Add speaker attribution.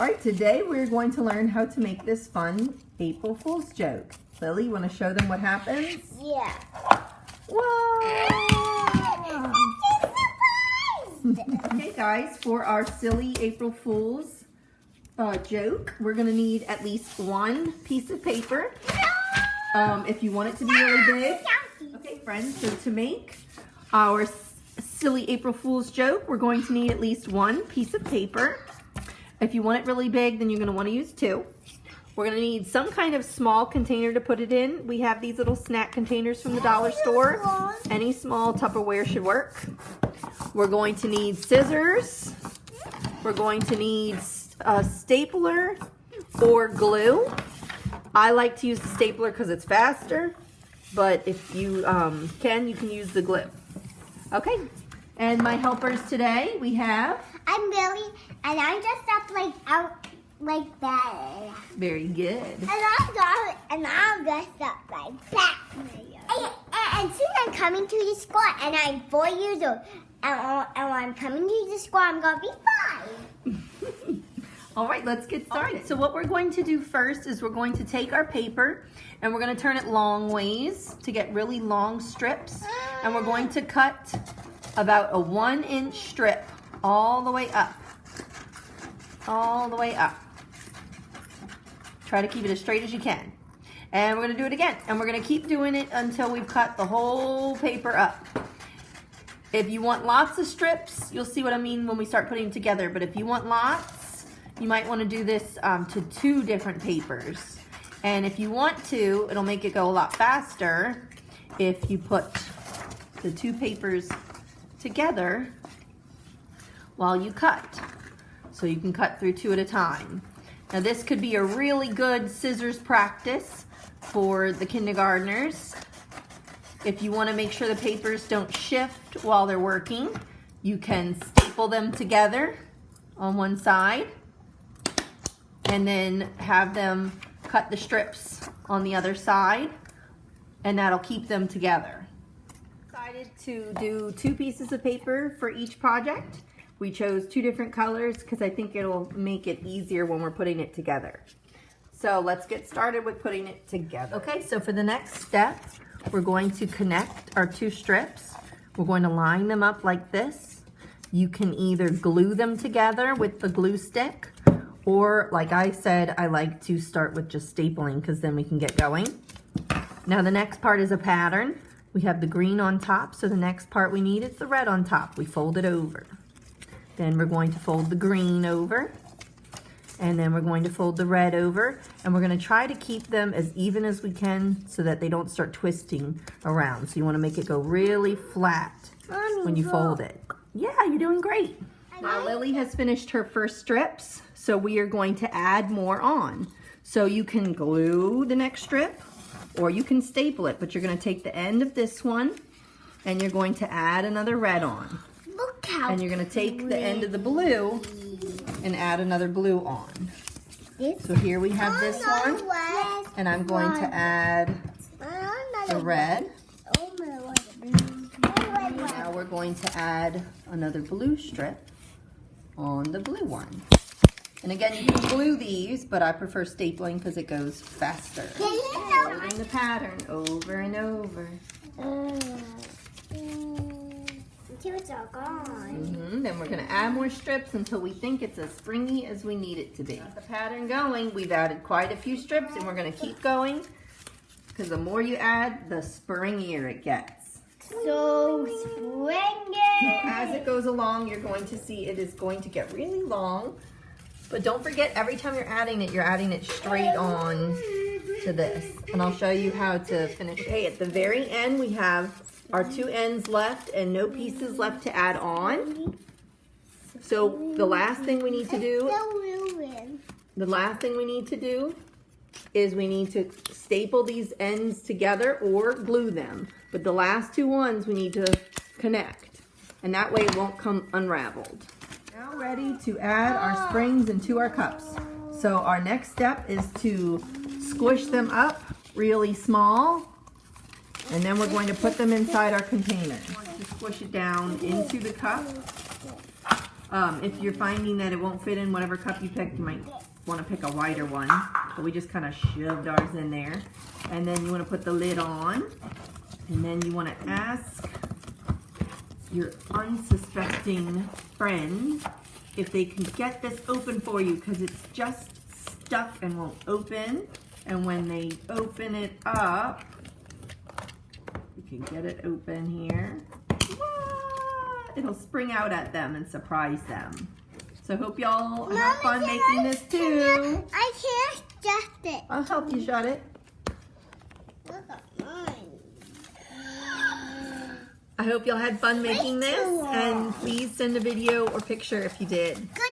Speaker 1: All right, today we're going to learn how to make this fun April Fool's joke. Lily, you want to show them what happens?
Speaker 2: Yeah.
Speaker 1: Whoa! Okay, guys, for our silly April Fool's joke, we're going to need at least one piece of paper. If you want it to be really big. Okay, friends, so to make our silly April Fool's joke, we're going to need at least one piece of paper. If you want it really big, then you're going to want to use two. We're going to need some kind of small container to put it in. We have these little snack containers from the dollar store. Any small Tupperware should work. We're going to need scissors. We're going to need a stapler or glue. I like to use the stapler because it's faster, but if you can use the glue. Okay, and my helpers today, we have...
Speaker 2: I'm Billy, and I'm dressed up like that.
Speaker 1: Very good.
Speaker 2: And I'm dressed up like Batman. And soon I'm coming to the school, and I'm 4 years old. And when I'm coming to the school, I'm going to be 5.
Speaker 1: All right, let's get started. So what we're going to do first is we're going to take our paper and we're going to turn it long ways to get really long strips. And we're going to cut about a 1-inch strip all the way up. All the way up. Try to keep it as straight as you can. And we're going to do it again. And we're going to keep doing it until we've cut the whole paper up. If you want lots of strips, you'll see what I mean when we start putting them together. But if you want lots, you might want to do this to 2 different papers. And if you want to, it'll make it go a lot faster if you put the 2 papers together while you cut. So you can cut through 2 at a time. Now this could be a really good scissors practice for the kindergartners. If you want to make sure the papers don't shift while they're working, you can staple them together on one side and then have them cut the strips on the other side, and that'll keep them together. Decided to do 2 pieces of paper for each project. We chose 2 different colors because I think it'll make it easier when we're putting it together. So let's get started with putting it together. Okay, so for the next step, we're going to connect our 2 strips. We're going to line them up like this. You can either glue them together with the glue stick, or like I said, I like to start with just stapling because then we can get going. Now the next part is a pattern. We have the green on top, so the next part we need is the red on top. We fold it over. Then we're going to fold the green over, and then we're going to fold the red over, and we're going to try to keep them as even as we can so that they don't start twisting around. So you want to make it go really flat when you fold it. Yeah, you're doing great. Now Lily has finished her first strips, so we are going to add more on. So you can glue the next strip, or you can staple it, but you're going to take the end of this one, and you're going to add another red on.
Speaker 2: Look how
Speaker 1: And you're going to take the end of the blue and add another blue on. So here we have this one, and I'm going to add the red. Now we're going to add another blue strip on the blue one. And again, you can glue these, but I prefer stapling because it goes faster. Folding the pattern over and over.
Speaker 2: Until it's all gone.
Speaker 1: Then we're going to add more strips until we think it's as springy as we need it to be. Got the pattern going. We've added quite a few strips, and we're going to keep going because the more you add, the springier it gets.
Speaker 2: So springy.
Speaker 1: As it goes along, you're going to see it is going to get really long. But don't forget, every time you're adding it straight on to this. And I'll show you how to finish. Okay, at the very end, we have our 2 ends left and no pieces left to add on. So the last thing we need to do, is we need to staple these ends together or glue them. But the last 2 ones we need to connect, and that way it won't come unraveled. Now ready to add our springs into our cups. So our next step is to squish them up really small, and then we're going to put them inside our container. Just squish it down into the cup. If you're finding that it won't fit in whatever cup you picked, you might want to pick a wider one. But we just kind of shoved ours in there. And then you want to put the lid on. And then you want to ask your unsuspecting friend if they can get this open for you, because it's just stuck and won't open. And when they open it up, you can get it open here. It'll spring out at them and surprise them. So hope y'all have fun making this too.
Speaker 2: I can't shut it.
Speaker 1: I'll help you shut it.
Speaker 2: Look at mine.
Speaker 1: I hope y'all had fun making this, and please send a video or picture if you did.
Speaker 2: Good.